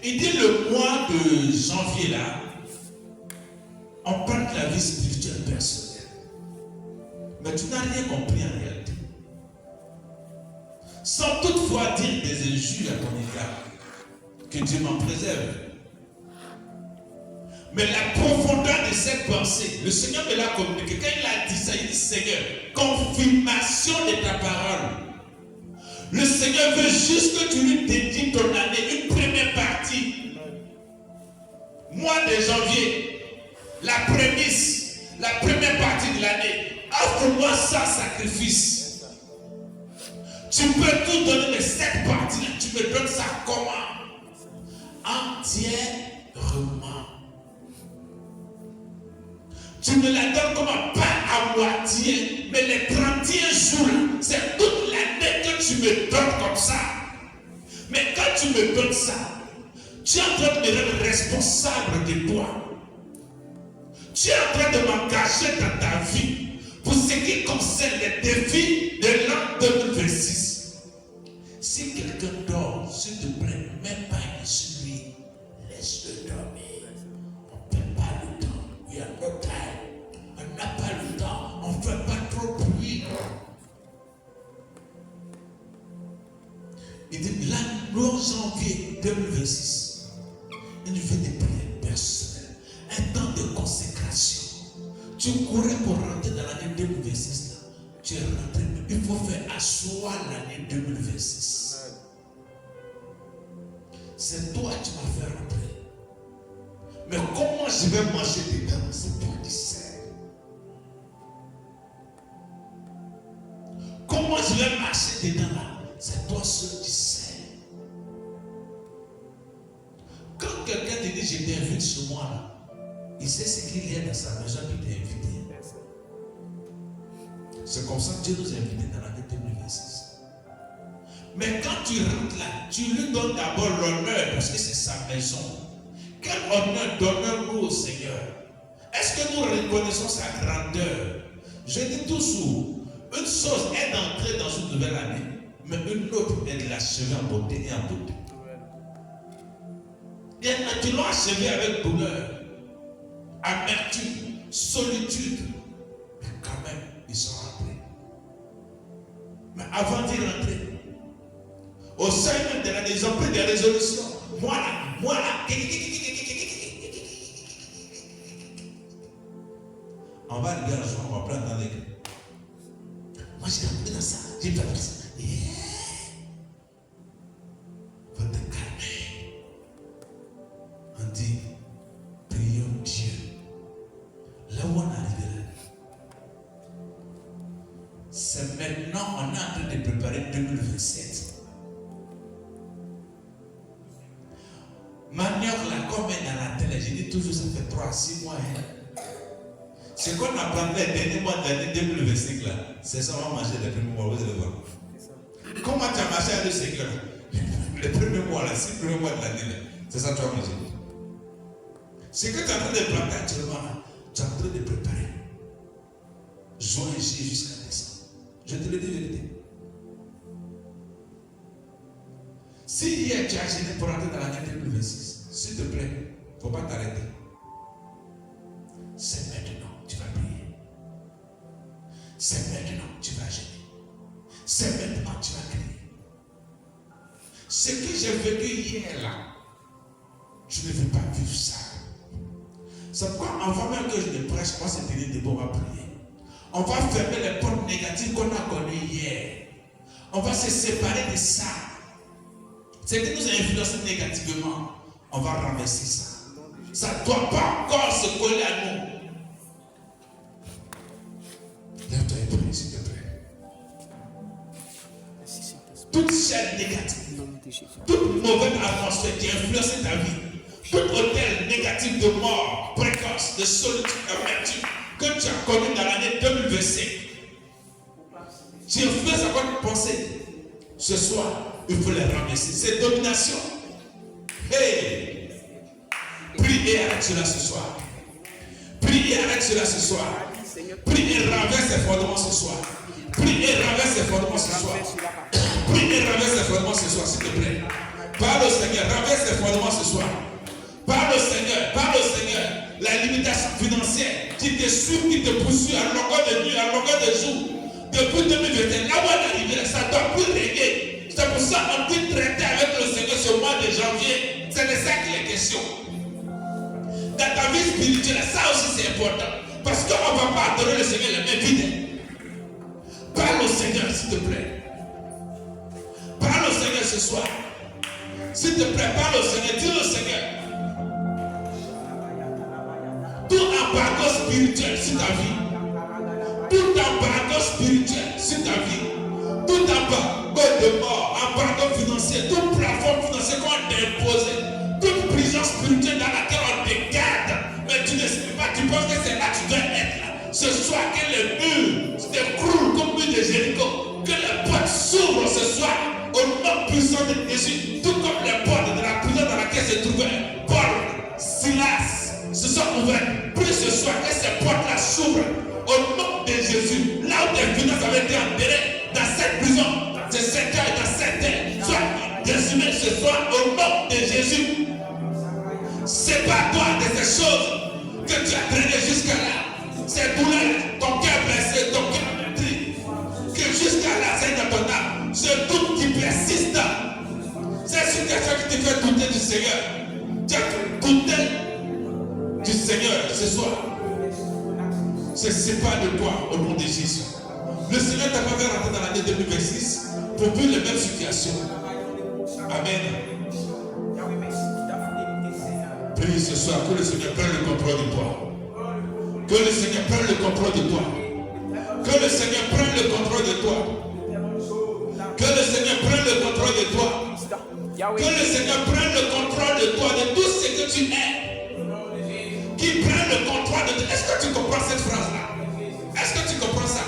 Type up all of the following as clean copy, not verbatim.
Il dit le mois de janvier là, on parle de la vie spirituelle personnelle. Mais tu n'as rien compris en réalité. Sans toutefois dire des injures à ton égard. Que Dieu m'en préserve. Mais la profondeur de cette pensée, le Seigneur me l'a communiqué. Quand il a dit ça, il dit Seigneur, confirmation de ta parole. Le Seigneur veut juste que tu lui dédies ton année, une première partie. Mois de janvier, la prémisse, la première partie de l'année. Offre-moi ça, sacrifice. Tu peux tout donner, mais cette partie-là, tu me donnes ça comment? Entièrement. Tu me la donnes comment? Pas à moitié, mais les 31 jours, c'est toute l'année que tu me donnes comme ça. Mais quand tu me donnes ça, tu es en train de me rendre responsable de toi. Tu es en train de m'engager dans ta vie pour ce qui concerne les défis de l'an 2026. Si quelqu'un dort, s'il te plaît, même pas sur lui, laisse-le dormir. On ne perd pas le temps. Il y a no time. On n'a pas le temps. On ne fait pas trop bruit. Il dit là, le janvier 2026, il fait des prières personnelles, un temps de consécration. Tu courais pour rentrer dans l'année 2026 là. Tu es rentré. Il faut faire asseoir l'année 2026. C'est toi qui m'as fait rentrer. Mais comment je vais manger dedans? C'est toi qui sais. Comment je vais marcher dedans là? C'est toi seul qui sais. Quand quelqu'un te dit je t'invite chez moi là, il sait ce qu'il y a dans sa maison qui t'a invité. C'est comme ça que Dieu nous a invités dans l'année 2026. Mais quand tu rentres là, tu lui donnes d'abord l'honneur parce que c'est sa maison. Quel honneur donnons-nous au Seigneur? Est-ce que nous reconnaissons sa grandeur? Je dis toujours, une chose est d'entrer dans une nouvelle année, mais une autre est de l'achever en beauté et en beauté. Il y en a qui l'ont achevé avec douleur, amertume, solitude, mais quand même, ils sont rentrés. Mais avant d'y rentrer, au seuil même de l'année, ils ont pris des résolutions. Moi là. On va arriver à la journée, on va prendre dans les gars. Moi j'ai rentré dans ça, j'ai fait ça. Faut te calmer. On dit, prions Dieu. Là où on est arrivé là, c'est maintenant on est en train de préparer 2027. Manioc là, comme elle est dans la télé, j'ai dit toujours ça fait 3 à 6 mois. Hein. Ce qu'on apprendrait les derniers mois de l'année 2025 là, c'est ça, on va manger les premiers mois, vous allez voir. Comment tu as marché à 2 siècles là? Les premiers mois là, 6 premiers mois de l'année là, c'est ça que tu vas manger. Ce que tu es en train de planter actuellement là, tu es en train de préparer. Juin, juillet jusqu'à décembre. Je te le dis vérité. Si hier tu as gêné pour entrer dans l'année 2026, s'il te plaît, il ne faut pas t'arrêter. C'est maintenant que tu vas prier. C'est maintenant que tu vas gêner. C'est maintenant que tu vas crier. Ce que j'ai vécu hier là, je ne veux pas vivre ça. C'est pourquoi avant même que je ne prêche pas cette idée de bon, on va prier. On va fermer les portes négatives qu'on a connues hier. On va se séparer de ça. Ce qui nous a influencé négativement, on va renverser ça. Ça ne doit pas encore se coller à nous. Lève-toi et prie, s'il te plaît. Toute chaîne négative, toute mauvaise atmosphère qui a influencé ta vie, tout hôtel négatif de mort, précoce, de solitude, d'amertume que tu as connu dans l'année 2025, tu influences à quoi tu pensais. Ce soir, il faut les ramasser. C'est domination. Hey! Prie et arrête cela ce soir. Prie et arrête cela ce soir. Prie et renverse ces fondements ce soir. Prie et renverse ces fondements ce soir. Prie et renverse ces fondements ce soir, s'il te plaît. Parle au Seigneur. Renverse ses fondements ce soir. Parle au Seigneur. Parle au Seigneur. La limitation financière qui te suit, qui te poursuit à longueur de nuit, à longueur de jour. Depuis 2021, là où elle est arrivée, ça ne doit plus régler. C'est pour ça qu'on peut traiter avec le Seigneur ce mois de janvier. C'est de ça qu'il est question. Dans ta vie spirituelle, ça aussi c'est important. Parce qu'on ne va pas adorer le Seigneur les mains vides. Parle au Seigneur, s'il te plaît. Parle au Seigneur ce soir. S'il te plaît, parle au Seigneur. Dis au Seigneur. Tout embargo spirituel sur ta vie. Tout embargo spirituel sur ta vie. Tout embargo de mort, embargo financier, tout plafond financier qu'on t'a imposé. Toute prison spirituelle dans laquelle on te garde. Mais tu ne sais pas, tu penses que c'est là que tu dois être là. Ce soir, que les murs s'écroulent comme murs de Jéricho. Que les portes s'ouvrent ce soir au nom puissant de Jésus. Tout comme les portes de la prison dans laquelle se trouvait Paul, Silas, se sont ouvertes. Puis ce soir, que ces portes-là s'ouvrent au nom de Jésus. Là où tes finances avaient été enterrées, dans cette prison, de 7 heures et dans 7 heures, soit résumé ce soir au nom de Jésus. Sépare-toi de ces choses que tu as traînées jusqu'à là. Ces douleurs, ton cœur blessé, ton cœur meurtri, que jusqu'à là, c'est dans ton âme. Ce doute qui persiste, cette situation qui te fait douter du Seigneur. Tu as douté du Seigneur ce soir. Se sépare de toi au nom de Jésus. Le Seigneur t'a pas fait rentrer dans l'année 2026 pour vivre les mêmes situations. Amen. Prie ce soir que le Seigneur prenne le contrôle de toi. Que le Seigneur prenne le contrôle de toi. Que le Seigneur prenne le contrôle de toi. Que le Seigneur prenne le contrôle de toi. Que le Seigneur prenne le contrôle de toi, de tout ce que tu es. Qu'il prenne le contrôle de toi. Est-ce que tu comprends cette phrase-là? Est-ce que tu comprends ça?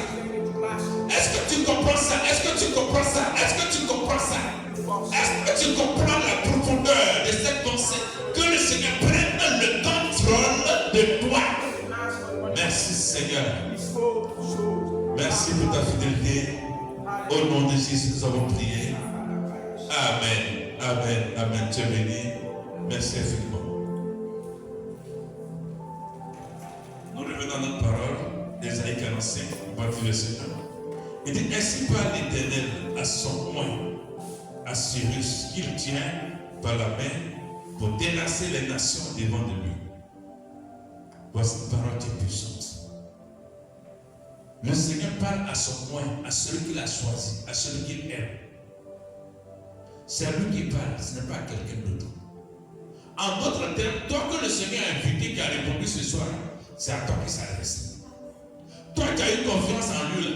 Est-ce que tu comprends ça? Est-ce que tu comprends ça? Est-ce que tu comprends ça? Est-ce que tu comprends la profondeur de cette pensée? Que le Seigneur prenne le contrôle de toi. Merci Seigneur. Merci pour ta fidélité. Au nom de Jésus, nous avons prié. Amen. Amen. Amen. Tu es béni. Merci infiniment. Nous revenons à notre parole. Ésaïe 45, partie verset 1. Il dit, ainsi parle l'Éternel à son oint, à Cyrus, qu'il tient par la main pour délasser les nations devant de lui. Voici une parole qui est puissante. Le Seigneur parle à son oint, à celui qu'il a choisi, à celui qu'il aime. C'est à lui qui parle, ce n'est pas à quelqu'un d'autre. En d'autres termes, toi que le Seigneur a invité, qui a répondu ce soir, c'est à toi qu'il s'adresse. Toi qui as eu confiance en lui, là,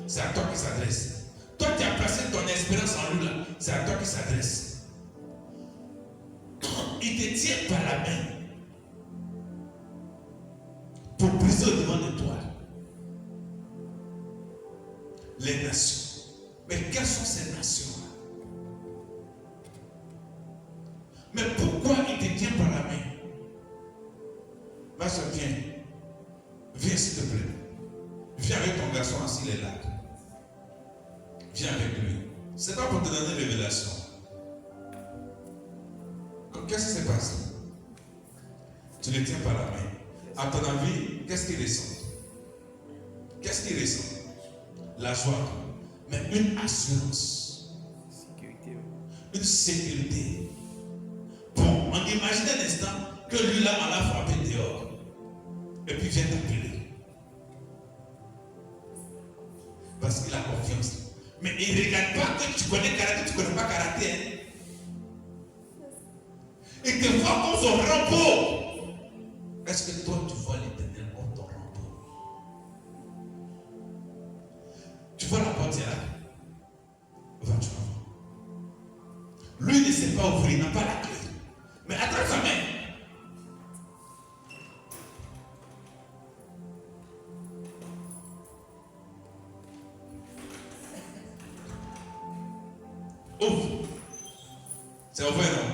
c'est à toi qu'il s'adresse. Toi qui as placé ton espérance en lui, là, c'est à toi qu'il s'adresse. Il te tient par la main pour briser au-devant de toi les nations. Mais quelles sont ces nations-là? Mais pourquoi il te tient par la main? Va-t'en, viens. Viens s'il te plaît. Viens avec ton garçon assis les là. Viens avec lui. C'est pas pour te donner une révélation. Qu'est-ce qui se passe? Tu le tiens par la main. À ton avis, qu'est-ce qu'il ressent? Qu'est-ce qu'il ressent? La joie. Mais une assurance. Une sécurité. Bon, on imagine un instant que lui là, on l'a frappé dehors. Et puis vient t'appeler. Parce qu'il a confiance. Mais il ne regarde pas que tu connais karaté, tu ne connais pas karaté. Il te voit comme son repos. Est-ce que toi tu vois l'Éternel comme ton repos? Tu vois la porte là? Va, tu vas voir. Lui ne sait pas ouvrir, il n'a pas la clé. Mais attrape sa main. Ouvre. C'est ouvert, non?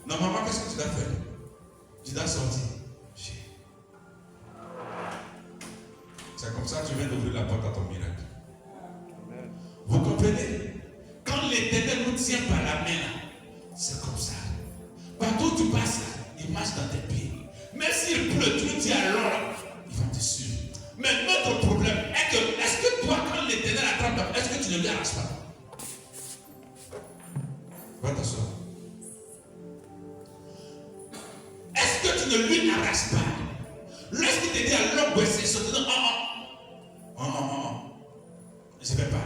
Normalement, qu'est-ce que tu dois faire? Tu dois sortir. C'est comme ça que tu viens d'ouvrir la porte à ton miracle. Vous comprenez? Quand l'Éternel nous tient par la main, c'est comme ça. tu passes là, il marche dans tes pieds. Même s'il pleut, tu lui dis alors, il va te suivre. Mais notre problème est que, est-ce que toi, quand l'Éternel attrape, est-ce que tu ne lui arraches pas? Va t'asseoir. Est-ce que tu ne lui arraches pas? Lorsqu'il te dit à l'homme, c'est ça, tu dis, je ne vais pas.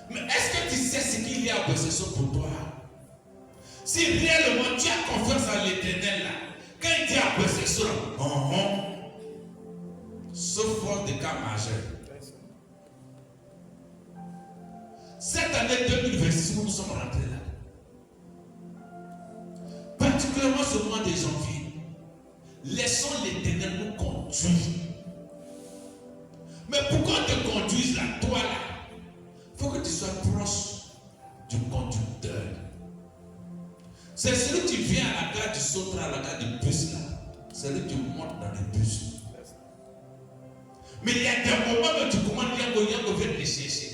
Mais est-ce que tu sais ce qu'il y a à Bessesson pour toi? Si réellement tu as confiance en l'Éternel là, quand il dit à Bessesson, sauf faute de cas majeur. Cette année 2026, nous sommes rentrés là. Particulièrement ce mois de janvier, laissons l'Éternel nous conduire. Mais pour qu'on te conduise là, toi là, il faut que tu sois proche du conducteur. C'est celui qui vient à la gare du Sotra, à la gare du bus là. C'est celui qui monte dans le bus. Mais il y a des moments où tu commandes Yango vient te chercher.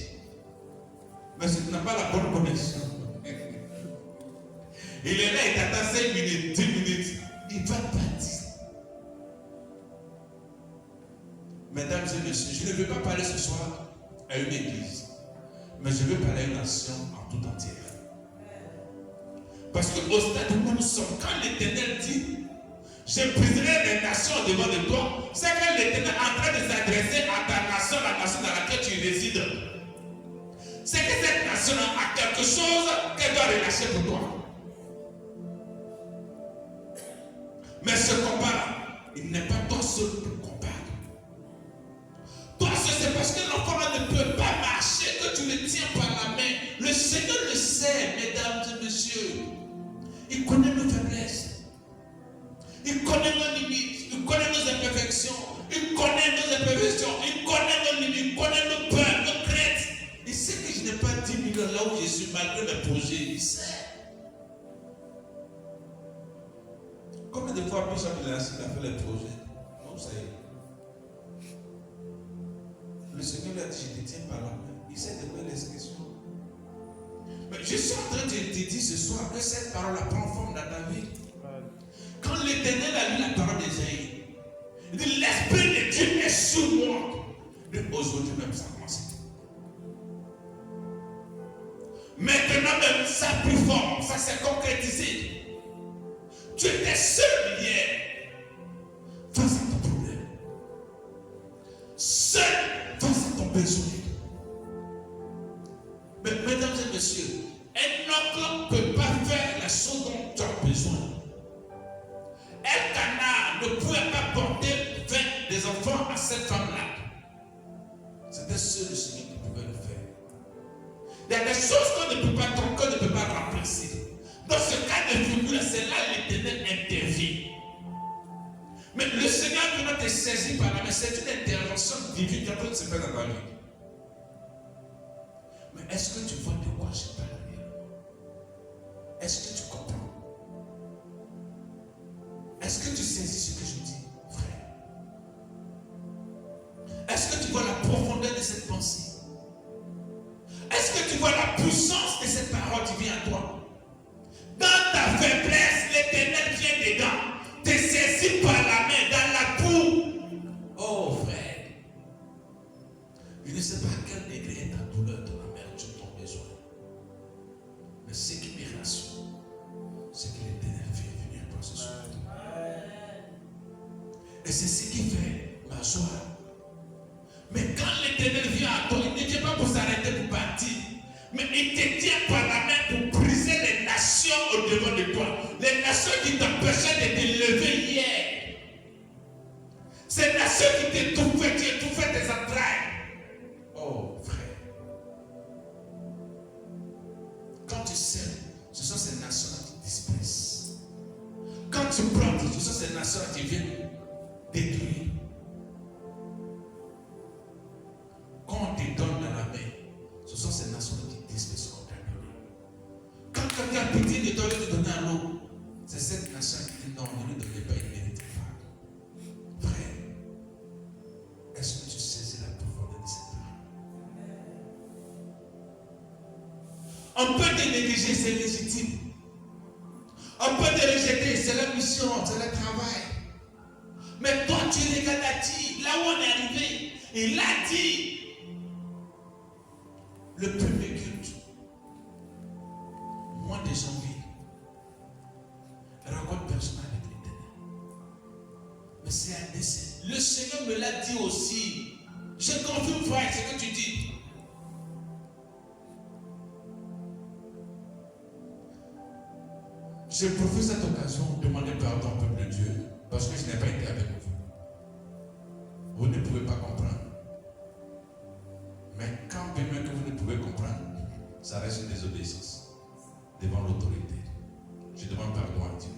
Mais si tu n'as pas la bonne connexion, il est là, il t'attend 5 minutes, 10 minutes, il va partir. Mesdames et messieurs, je ne veux pas parler ce soir à une église, mais je veux parler à une nation en tout entière. Parce qu'au stade où nous sommes, quand l'Éternel dit, je briserai les nations devant de toi, c'est que l'Éternel est en train de s'adresser à ta nation, la nation dans laquelle tu résides. C'est que cette nation a quelque chose qu'elle doit relâcher pour toi. Mais ce combat, il n'est pas toi seul pour combattre. Toi seul, c'est parce que l'enfant ne peut pas marcher que tu le tiens par la main. Le Seigneur le sait, mesdames et messieurs. Il connaît nos faiblesses. Il connaît nos limites. Il connaît nos imperfections. Il connaît nos imperfections. Il connaît nos limites. Il connaît nos peurs, nos craintes. Il sait que je n'ai pas 10 millions là où je suis malgré mes projets. Il sait. Combien de fois Bishop il a fait les projets? Non, ça y est. Le Seigneur lui a dit, je te tiens par la main. Il sait de quoi il est question. Mais je suis en train de te dire ce soir que cette parole prend forme dans ta vie. Quand l'Éternel a lu la parole d'Ésaïe, il dit, l'Esprit de Dieu est sur moi. Aujourd'hui même, ça a commencé. Maintenant même, ça a pris forme, ça s'est concrétisé. Tu étais seul hier face à ton problème. Seul face à ton besoin. Mais mesdames et messieurs, un oncle ne peut pas faire la chose dont tu as besoin. Elkana ne pouvait pas porter 20 des enfants à cette femme-là. C'était seul le Seigneur qui pouvait le faire. Il y a des choses qu'on ne peut pas, ton cœur ne peut pas remplacer. Dans ce cas de figure, c'est là l'Éternel intervient. Mais le Seigneur qui va te saisir par la main, c'est une intervention divine qui est en train de se faire dans ta vie. Mais est-ce que tu vois de quoi je parle? Est-ce que tu comprends? Est-ce que tu saisis ce que je dis, frère? Est-ce que tu vois la profondeur de cette pensée? Est-ce que tu vois la puissance de cette parole qui vient à toi? Dans ta faiblesse, l'Éternel vient dedans, te saisit par la main, dans la boue. Oh frère, je ne sais pas à quel degré est ta douleur, ton amertume, ton besoin. Mais ce qui me rassure, c'est que l'Éternel vient venir à toi ce soir. Et c'est ce qui fait ma joie. Mais quand l'Éternel vient à toi, il ne vient pas pour s'arrêter pour partir. Mais il te tient par la main pour briser les nations au-devant de toi. Les nations qui t'empêchaient de te lever hier. Ces nations qui t'étouffaient, qui étouffaient tes entrailles. Oh frère. Quand tu sèmes, ce sont ces nations qui disparaissent. Quand tu plantes, ce sont ces nations qui viennent détruire. Quand on te donne dans la main, ce sont ces nations qui disparaissent contre ta donner. Quand quelqu'un a pitié de toi et te donner à l'eau, c'est cette nation qui dit non, ne lui donnez pas, il ne mérite pas. Frère, est-ce que tu saisis la profondeur de cette parole? On peut te négliger, c'est légitime. On peut te rejeter, c'est la mission, c'est le travail. Mais toi, tu regardes à ti, là où on est arrivé. Il a dit, le premier culte, mois de janvier, rencontre personnelle avec l'Éternel. Mais c'est un décès. Le Seigneur me l'a dit aussi. Je confirme, frère, ce que tu dis. Je profite cette occasion de demander pardon au peuple de Dieu parce que je n'ai pas été avec vous. Vous ne pouvez pas comprendre. Mais quand même que vous ne pouvez comprendre, ça reste une désobéissance devant l'autorité. Je demande pardon à Dieu.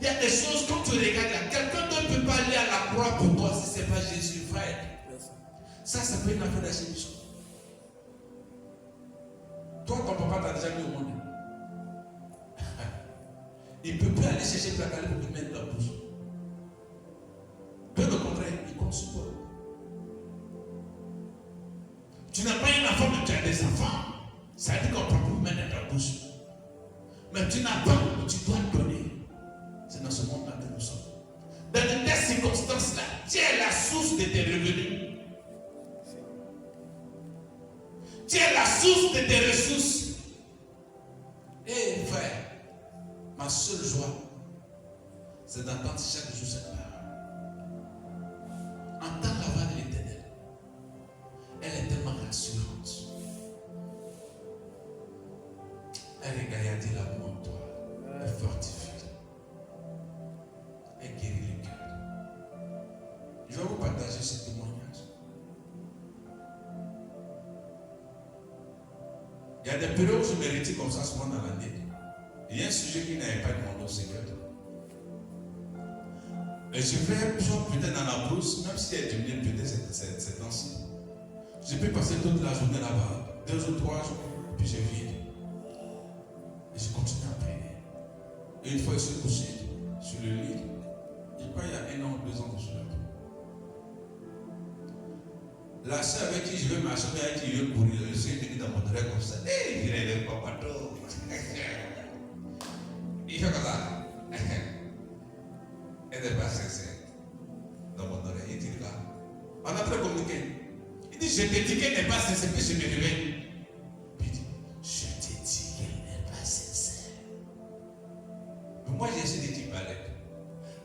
Il y a des choses quand tu regardes là, quelqu'un ne peut pas aller à la croix pour toi si ce n'est pas Jésus, frère. Ça peut être une affaire d'acheminement. Toi, ton papa t'a déjà mis au monde. Il ne peut plus aller chercher le placard pour te mettre dans la bouche. Peu le contraire, il compte sur toi. Tu n'as pas une enfant, mais tu as des enfants. Ça veut dire qu'on prend pour mettre dans ta bouche. Mais tu n'as pas, mais tu dois donner. C'est dans ce monde-là que nous sommes. Dans de telles circonstances-là, tu es la source de tes revenus. Tu es la source de tes ressources. Eh frère, ma seule joie, c'est d'entendre chaque jour cette parole. Entendre la voix de l'Éternel. Elle est tellement rassurante. Elle regarde l'amour en toi. Elle fortifie. Elle guérit le cœur. Je vais vous partager ce témoignage. Il y a des périodes où je me retire comme ça souvent dans l'année. Il y a un sujet qui n'avait pas demandé au Seigneur. Et je vais peut-être dans la brousse, même si elle est devenue peut-être cette temps-ci. Je peux passer toute la journée là-bas, 2 ou 3 jours, puis je viens. Et je continue à prier. Et une fois, je suis couché sur le lit. Je crois qu'il y a 1 an ou 2 ans que je suis là. La soeur avec qui je vais marcher, avec qui je vais courir, je suis venu dans mon oreille comme ça. Hé, il est le papato. Il fait comme ça. Elle n'est pas sincère. Dans mon oreille, il dit là. On a très communiqué. Il dit, je t'ai dit qu'elle n'est pas sincère, puis je me réveille. Puis il dit, je t'ai dit qu'elle n'est pas sincère. Mais moi, j'ai essayé de dire balai.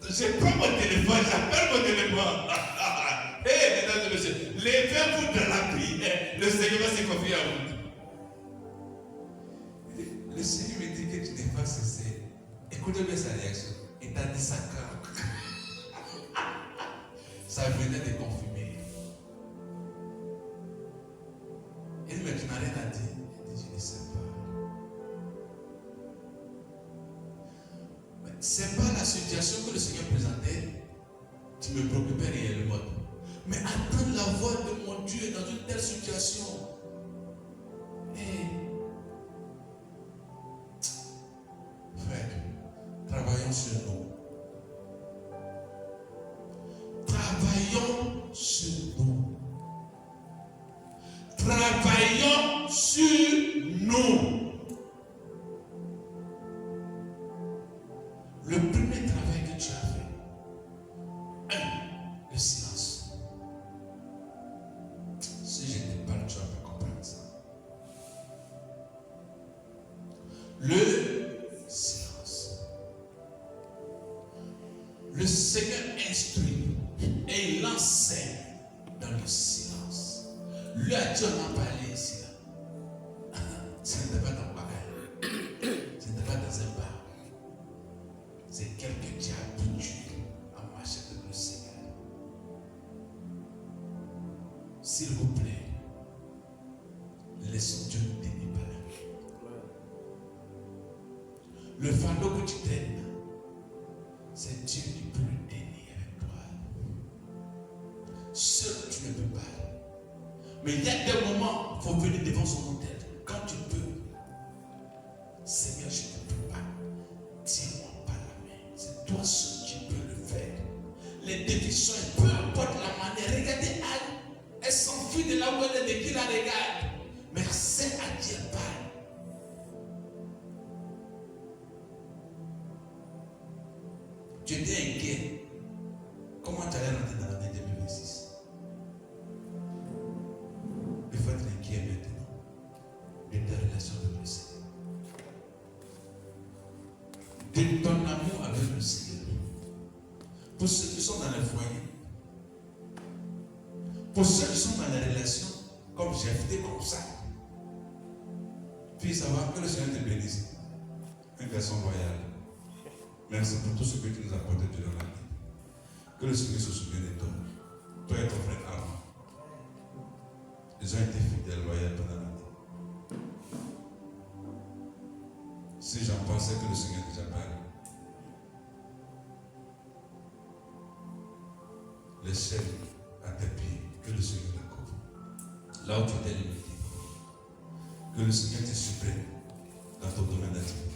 Je prends mon téléphone, j'appelle mon téléphone. Hé, mesdames et messieurs, levez-vous dans la prière. Le Seigneur va se confier à vous. Le Seigneur me dit que tu n'es pas sincère. Écoutez bien sa réaction. Il t'a dit ça quand ça venait de confirmer. Il me dit, tu n'as rien à dire. Il dit, je ne sais pas. Mais ce n'est pas la situation que le Seigneur présentait qui me préoccupait réellement. Mais attendre la voix de mon Dieu dans une telle situation. Frère, travaillons sur nous. Travaillons sur nous. Travaillons sur nous. Le premier travail que tu as fait, le silence. Si je ne parle, tu vas pas comprendre ça. Le silence. Le Seigneur instruit et il enseigne dans le silence. Lui a dit, on a parlé ici. Ce n'était pas dans le bagage. Ce n'était pas dans un bar. C'est quelqu'un qui a habitué à marcher avec le Seigneur. S'il vous plaît, laissons Dieu nous délivrer. Le fardeau que tu traînes, c'est Dieu qui peut le délier avec toi. Seul tu ne peux pas. Mais il y a des moments, il faut venir devant son autel. Quand tu peux, Seigneur, je ne peux pas. Tiens-moi par la main. C'est toi seul qui peux le faire. Les déficients, peu importe la manière, regardez elle s'enfuit de là où elle est, de qui la regarde. Mais elle sait à qui elle parle. tu étais inquiet. Comment tu allais rentrer dans l'année 2026? Il faut être inquiet maintenant de ta relation avec le Seigneur, de ton amour avec le Seigneur. Pour ceux qui sont dans le foyer, pour ceux qui sont dans les relations, comme j'ai fait comme ça, puis savoir que le Seigneur te bénisse. Un garçon loyal. Merci pour tout ce que tu nous as apporté durant la vie. Que le Seigneur se souvienne de toi. Toi et ton frère Armand. Ils ont été fidèles, loyaux pendant la vie. Si j'en pensais que le Seigneur déjà parlé. Les chaînes à tes pieds, que le Seigneur les couvre. Là où tu t'es limité, que le Seigneur te supprime dans ton domaine d'activité.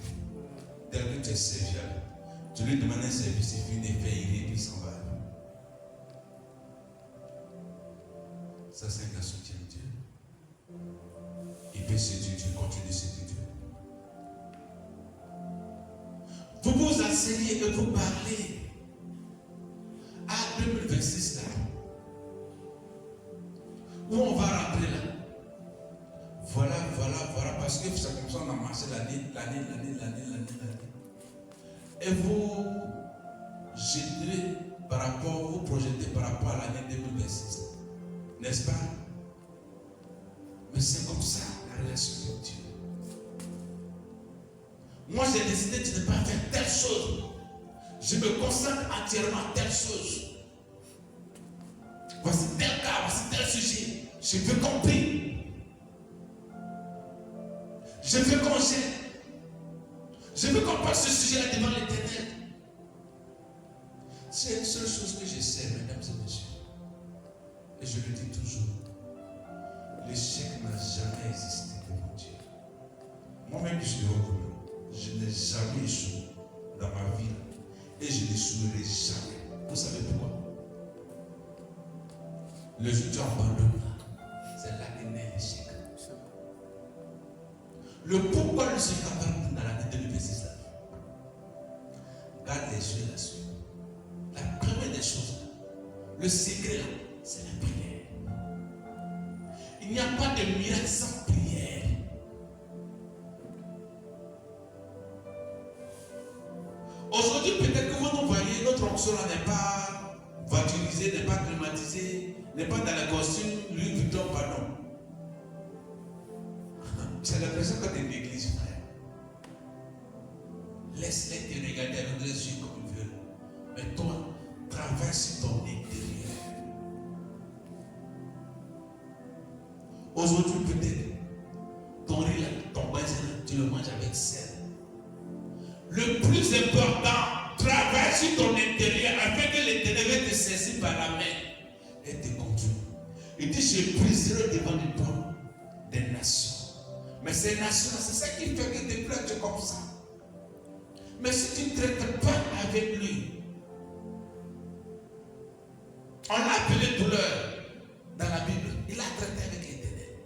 Tel que tu es serviable, tu lui demandes un service, il finit de faire irer, puis il s'en va. Ça, c'est un garçon qui aime Dieu. Il peut séduire Dieu, continue de séduire Dieu. Vous vous asseyez et vous parlez. À 2026 là, où on va rentrer là. Voilà, parce que c'est comme ça qu'on a marché l'année. Et vous jetez par rapport, vous projetez par rapport à l'année 2026. N'est-ce pas? Mais c'est comme ça la relation avec Dieu. Moi j'ai décidé de ne pas faire telle chose. Je me concentre entièrement à telle chose. Voici tel cas, voici tel sujet. Je veux compris. Je veux qu'on gère. Je veux qu'on passe ce sujet-là devant l'Éternel. C'est une seule chose que j'essaie, mesdames et messieurs. Et je le dis toujours. L'échec n'a jamais existé devant Dieu. Moi-même, je suis heureux. Je n'ai jamais échoué dans ma vie. Et je n'échouerai jamais. Vous savez pourquoi? Le jour où tu abandonnes, c'est là qu'est né l'échec. Le pourquoi le Seigneur a permis dans l'année 2026 là. Garde les yeux là-dessus. La première des choses, le secret là, c'est la prière. Il n'y a pas de miracle sans prière. Aujourd'hui, peut-être que vous nous voyez, notre onction là n'est pas voiturisée, n'est pas climatisée, n'est pas dans le costume, Louis Vuitton, pardon. C'est l'impression que tu es une église, frère. Laisse-les te regarder avec les yeux comme ils veulent. Mais toi, travaille sur ton intérieur. Aujourd'hui, peut-être, ton riz, ton baiser, tu le manges avec sel. Le plus important, travaille sur ton intérieur afin que l'Éternel te saisisse par la main et te conduise. Il dit, je briserai devant les toi des nations. Mais ces nations-là, c'est ça qui fait que des pleurs comme ça. Mais si tu ne traites pas avec lui, on l'a appelé douleur dans la Bible. Il a traité avec l'Éternel.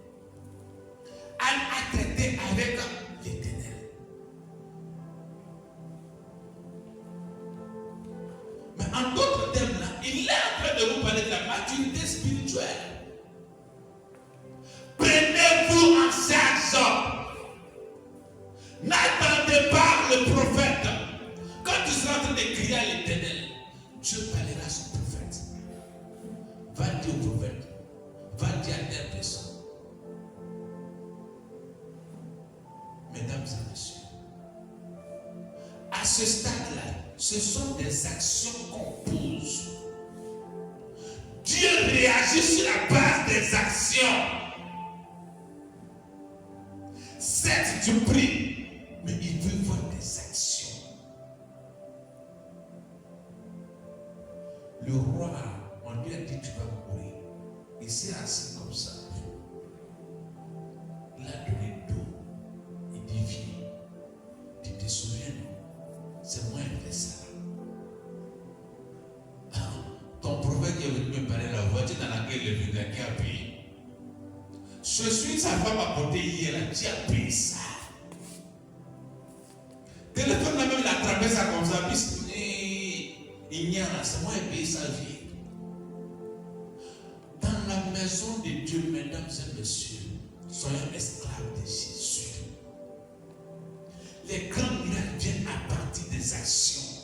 Anne a traité avec l'Éternel. Mais en d'autres termes, là, il est en train de vous parler de la maturité spirituelle. Prenez-vous en charge. N'attendez pas le prophète. Quand tu seras en train de crier à l'Éternel, Dieu parlera à son prophète. Va dire au prophète. Va dire à telle personne. Mesdames et messieurs, à ce stade-là, ce sont des actions qu'on pose. Dieu réagit sur la base des actions. Certes, tu pries, mais il veut voir des actions. Le roi, on lui a dit tu vas mourir. Il s'est assis comme ça. Il a donné d'eau. Il dit viens. Tu te souviens, c'est moi qui ai fait ça. Ton prophète qui est venu me parler, la voiture dans laquelle il est venu, qui a payé. Je suis sa femme à porter hier, tu as payé ça. Téléphone là même, il a attrapé ça comme ça, puis Il y en a, c'est moi qui paye sa vie. Dans la maison de Dieu, mesdames et messieurs, soyons esclaves de Jésus. Les grands miracles viennent à partir des actions.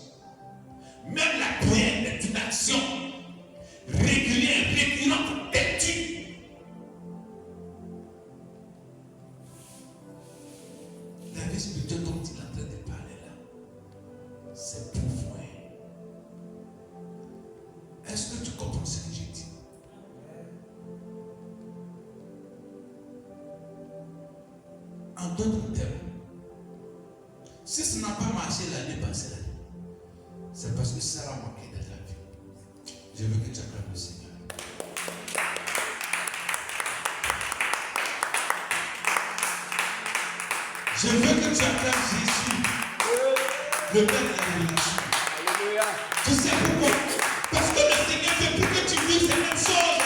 Même la prière est une action régulière, récurrente, têtue. La vie spirituelle dont il est en train de parler là, c'est profond. Est-ce que tu comprends ce que j'ai dit? En d'autres termes, si ça n'a pas marché l'année passée, c'est parce que ça a manqué dans ta vie. Je veux que tu acclames le Seigneur. Je veux que tu acclames Jésus, le Père de la révélation. Alléluia. Tu sais pourquoi? Parce que le Seigneur veut plus que tu vives ces mêmes choses.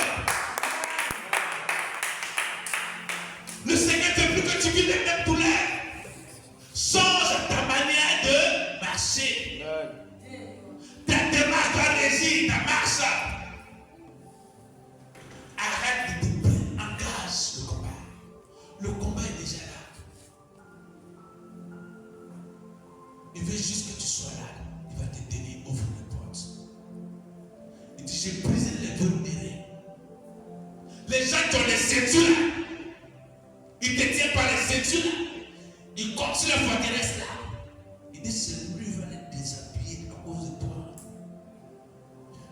Le Seigneur veut plus que tu vives les mêmes douleurs. Change ta manière de marcher. Ta démarche doit régir ta marche. Arrête de te plaindre. Engage le combat. Le combat est déjà là. Il veut juste que tu sois là. Il va te donner, ouvre les portes. Il dit, j'ai brisé les verrous des reins. Les gens qui ont les ceintures là, ils te tiennent par les ceintures là. Ils continuent la forteresse là. Il dit, c'est lui qui va les déshabiller à cause de toi.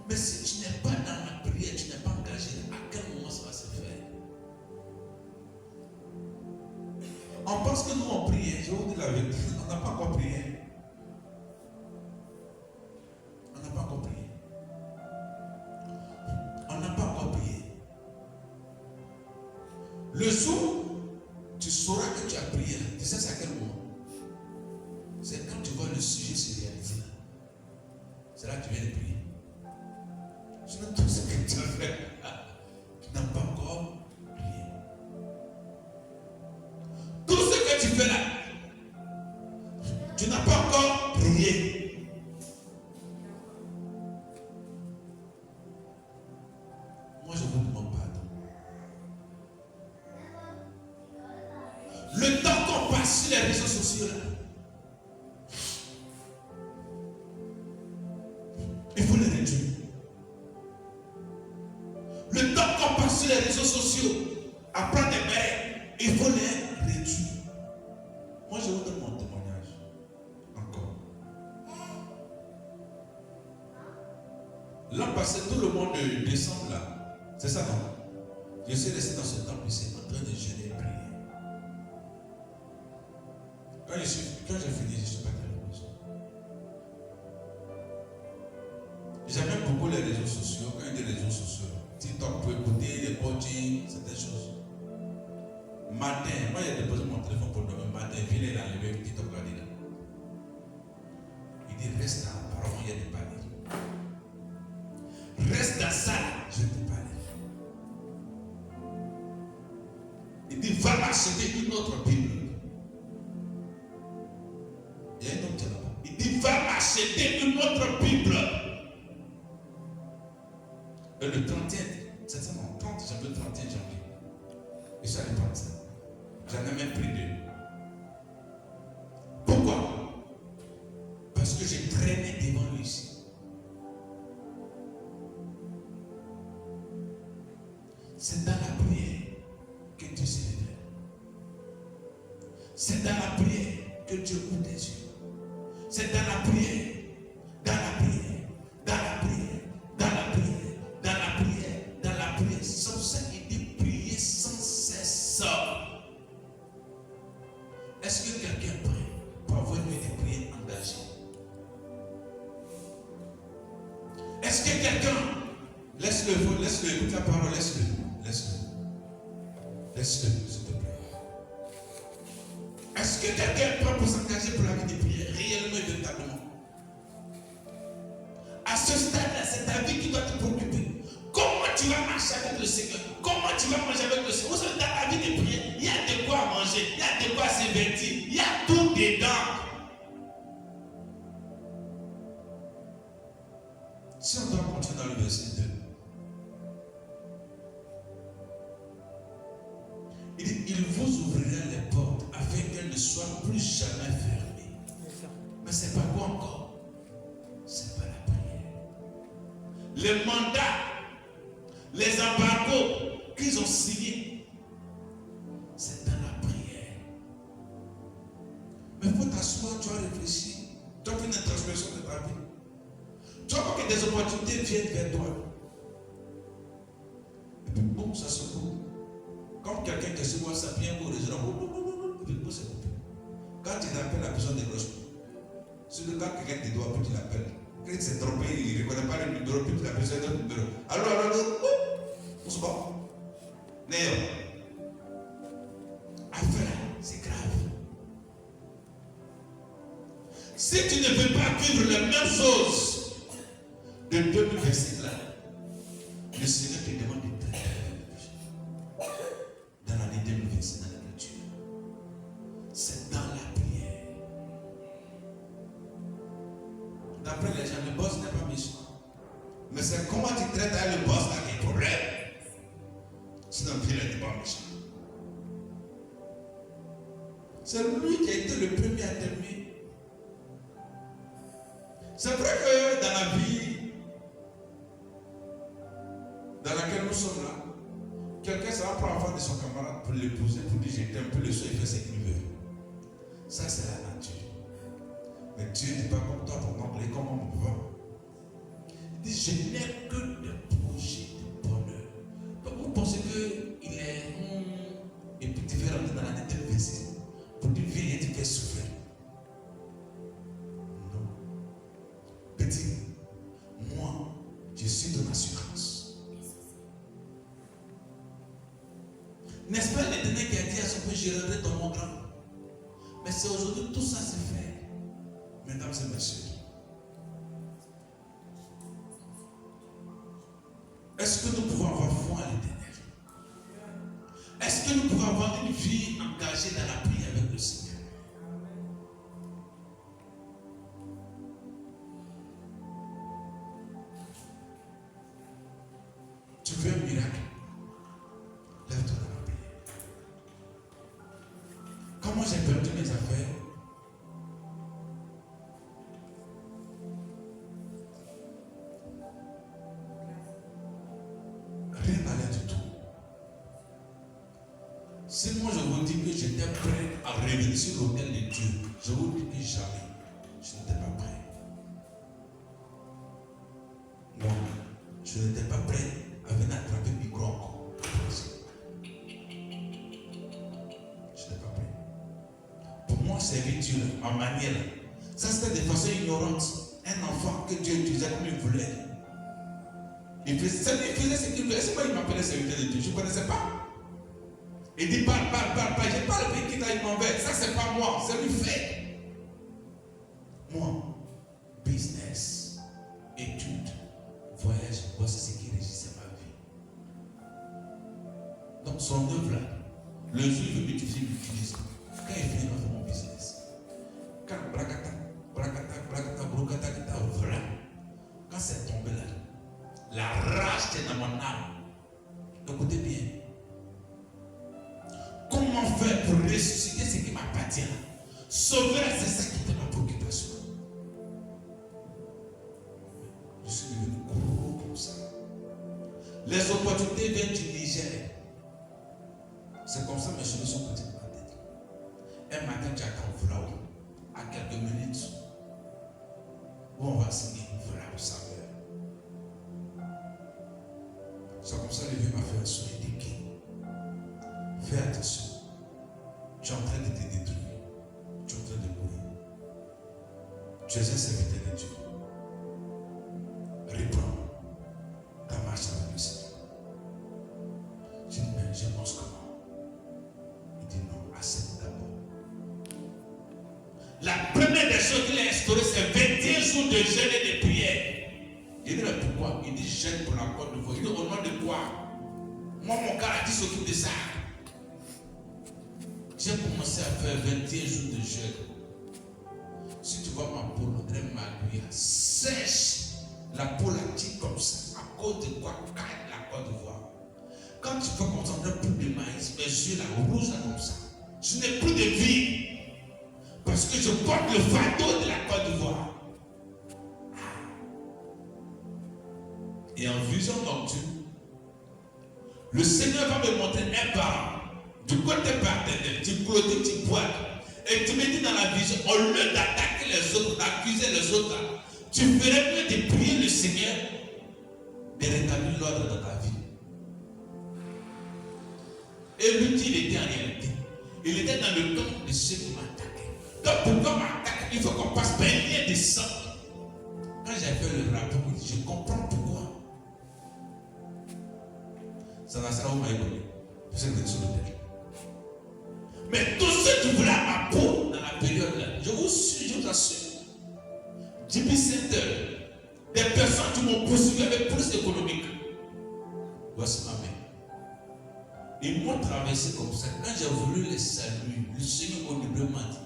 Mais si tu n'es pas dans la prière, tu n'es pas engagé, à quel moment ça va se faire? On pense que nous on prie, je vous dis la vérité, on n'a pas encore prié. On n'a pas encore prié. On n'a pas encore prié. Le jour, tu sauras que tu as prié. Tu sais c'est à quel moment? C'est quand tu vois le sujet se réaliser. C'est là que tu viens de prier. Sinon tout ce que tu as fait, tu n'as pas encore prié. Tout ce que tu fais là, tu n'as pas encore prié. Moi je vous demande pardon. Le temps qu'on passe sur les réseaux sociaux là, il faut les réduire. Le temps qu'on passe sur les réseaux sociaux à prendre des bains, il faut les réduire. Moi je vous donne mon témoignage. Encore. L'an passé, tout le mois de décembre là, c'est ça non? Je suis resté dans ce temple ici en train de jeûner et prier. Quand j'ai fini, je ne suis pas très heureux. J'aime beaucoup les réseaux sociaux. Quand il y a des réseaux sociaux, TikTok pour écouter les coachings, certaines choses. Matin, moi j'ai déposé mon téléphone pour dormir. Matin, il est enlevé, TikTok va dire. Il dit reste là, apparemment il y a des paniers. Reste dans ça, je te parle. Il dit va m'acheter une autre Bible. Il y a un autre là-bas. Il dit va m'acheter une autre Bible. Et le 31, c'est ça non, 30 janvier, 31 janvier. Et ça allait prendre ça. J'en ai même pris deux. Pourquoi? Parce que j'ai traîné devant lui ici. C'est dans la prière que Dieu se révèle. C'est dans la prière que Dieu ouvre tes yeux. C'est dans la prière, dans la prière, dans la prière, dans la prière, dans la prière, dans la prière. C'est pour ça qu'il dit prier sans cesse. Est-ce que quelqu'un prie pour avoir une prière engagée? Est-ce que quelqu'un, laisse-le écoute la parole, laisse-le, s'il te plaît. Est-ce que quelqu'un peut pour s'engager pour la vie de prière, réellement et véritablement? À ce stade-là, c'est ta vie qui doit te préoccuper. Comment tu vas marcher avec le Seigneur? Comment tu vas manger avec le Seigneur? Vous savez, dans la vie de prière, il y a de quoi manger, il y a de quoi se vêtir, il y a tout dedans. le verset 2. Il dit, il vous ouvrira les portes afin qu'elles ne soient plus jamais fermées. Mais c'est pas quoi encore? C'est pas la prière. Les mandats, les embargos qu'ils ont signés, c'est dans la prière. Mais il faut t'asseoir, tu vas réfléchir, tu as fait une introspection de ta vie. Tu vas voir que des opportunités viennent vers toi. Et puis boum, ça se coupe. Comme quelqu'un qui se voit ça bien pour les gens, et puis boum, c'est coupé. Quand tu appelles la personne des cloches, c'est le cas que quelqu'un te doit, puis tu l'appelles. Quand il s'est trompé, il ne reconnaît pas le numéro, puis tu l'appelles sur un numéro. Alors, on se bat. Néo. Affaire, c'est grave. Si tu ne veux pas vivre les mêmes choses de 2025 là, le Seigneur te demande de prier dans l'année 2025 dans la nature. C'est dans la prière. D'après les gens, le boss n'est pas méchant. Mais c'est comment tu traites avec le boss qui a des problèmes. Sinon, il n'est pas méchant. C'est lui qui a été le premier à t'aimer. C'est vrai que dans la vie dans laquelle nous sommes là, quelqu'un ça va prendre enfant de son camarade pour l'épouser, pour dire j'étais un peu le seul, il fait ce qu'il veut. Ça c'est la nature. Mais Dieu n'est pas comme toi, ton oncle, et comme mon papa. Il dit je n'ai que des projets de bonheur. Donc vous pensez qu'il est et puis tu fais rentrer dans l'année 2026 pour dire viens et tu fais souffrir. Non. Petit, moi, je suis ton assurance. N'est-ce pas l'Éternel qui a dit à son père, je rendrai ton nom grand? Mais c'est aujourd'hui tout ça se fait. Mesdames et messieurs, est-ce que nous pouvons avoir foi à l'Éternel? Est-ce que nous pouvons avoir une vie engagée dans la prière avec le Seigneur? Tu veux un miracle? Lève-toi dans la prière. Comment j'ai perdu mes affaires? Rien n'allait du tout. Si moi je vous dis que j'étais prêt à revenir sur l'autel de Dieu, je vous dis que jamais, je n'étais pas prêt. Non, je n'étais pas prêt à venir attraper le micro encore. Je n'étais pas prêt. Pour moi, servir Dieu, ma manière, ça c'était de façon ignorante. Un enfant que Dieu utilisait comme il voulait. Il faisait ce qu'il voulait. C'est moi qui m'appelait serviteur de Dieu. Je ne connaissais pas. Il dit parle. J'ai pas le pays qui t'a mauvais. Ça, c'est pas moi. C'est lui fait. Moi, business, études, voyage, voici ce qui régissait ma vie. Donc, son œuvre là, le jour où il veut m'utiliser, il m'utilise. Quand il finit, il va faire mon business. Quand bracata, voilà. Quand c'est tombé là, la rage était dans mon âme. Écoutez bien. Comment faire pour ressusciter ce qui m'appartient? Sauver, c'est ça qui était ma préoccupation. Je suis devenu gros comme ça. Les opportunités viennent du Niger. C'est comme ça mes cheveux sont petits dans la tête. Un matin, tu as qu'un flow, à quelques minutes, où on va signer une flow au saveur. C'est comme ça que le vieux m'a fait un sourire de qui? Fais attention. Tu es en train de te détruire. Tu es en train de mourir. Tu es un serviteur de Dieu. Reprends ta marche avec le Seigneur. Je dis, mais je pense comment? Il dit non, accepte d'abord. La première des choses qu'il a instaurée, c'est 21 jours de jeûne et de prière. Il dit, mais pourquoi? Il dit, jeûne pour la côte de voix. Il dit, au nom de quoi? Moi, mon caradis s'occupe de ça. J'ai commencé à faire 21 jours de jeûne. Si tu vois ma peau, on dirait ma cuillère sèche. La peau la tire comme ça. porte le fardeau de la Côte d'Ivoire. Et en vision nocturne, le Seigneur va me montrer un parent du côté paternel, tu clôtures, tu bois. Et tu me dis dans la vision, au lieu d'attaquer les autres, d'accuser les autres, tu ferais mieux de prier le Seigneur de rétablir l'ordre dans ta vie. Et lui dit, il était en réalité. Il était dans le camp de ceux qui m'attaquaient. Donc pourquoi m'attaquer? Il faut qu'on passe par un lien de sang. Quand j'ai fait le rapport, je comprends pourquoi. Ça n'a pas où donné. Parce que c'est sur le terre. Mais tous ceux qui voulaient ma peau dans la période-là, je vous assure, JB Center, des personnes qui m'ont poursuivi avec police économique. Voici ma main. Ils m'ont traversé comme ça. Quand j'ai voulu les saluer, le Seigneur audiblement m'a dit,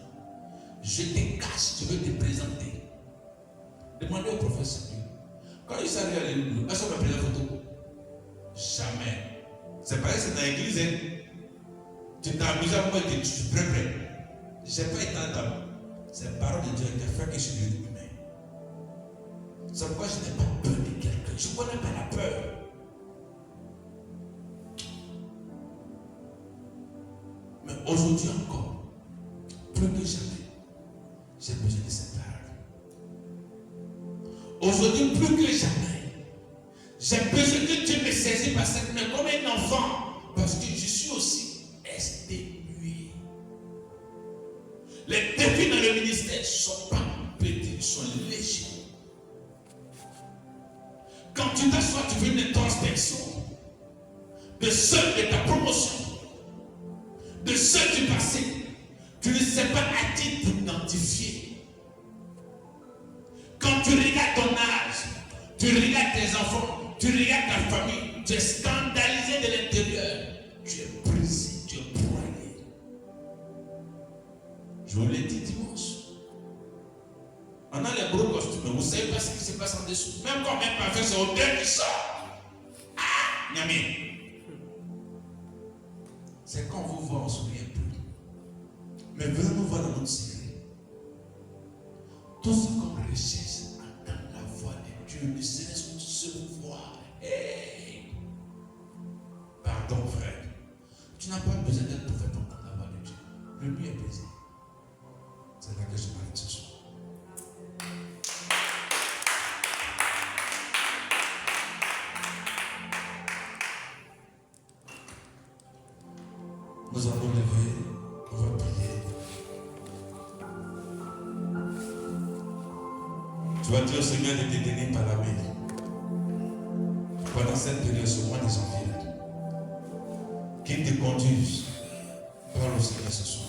je te cache, je vais te présenter. Demandez au professeur. Quand il s'est arrivé à l'église, est-ce qu'on m'a pris la photo? Jamais. C'est pareil, c'est dans l'église. Hein? Tu t'es amusé à moi et tu suis prêt. Je n'ai pas été dans c'est la parole de Dieu qui a fait que je suis devenu humain. C'est pourquoi je n'ai pas peur de quelqu'un. Je ne connais pas la peur. Mais aujourd'hui encore, plus que jamais, j'ai besoin de cette parole. Aujourd'hui, plus que jamais, j'ai besoin que Dieu me saisisse par cette main comme un enfant. Parce que je suis aussi exténué. Les défis dans le ministère ne sont pas petits, ils sont légers. Quand tu t'assois, tu fais une introspection de ceux de ta promotion, de ceux du passé. Tu ne sais pas à qui t'identifier. Quand tu regardes ton âge, tu regardes tes enfants, tu regardes ta famille, tu es scandalisé de l'intérieur. Tu es brisé, tu es broyé. Je vous l'ai dit dimanche. On a les gros costumes, vous ne savez pas ce qui se passe en dessous. Même quand même parfait, c'est odeur qui sort. Ah, Nyami. C'est quand on vous voit, on ne se souvient plus. Mais venez nous voir dans notre secret. Tout ce qu'on recherche entend la voix de Dieu, ne serait-ce qu'une seule voix. Hey. Pardon, frère. Tu n'as pas besoin d'être prophète pour entendre la voix de Dieu. Le mieux est baisé. C'est là que je m'arrête ce soir. Nous allons lever, on va prier. Tu vas dire au Seigneur de te tenir par la main. Pendant cette période, ce mois de janvier, qu'il te conduise. Parle au Seigneur ce soir.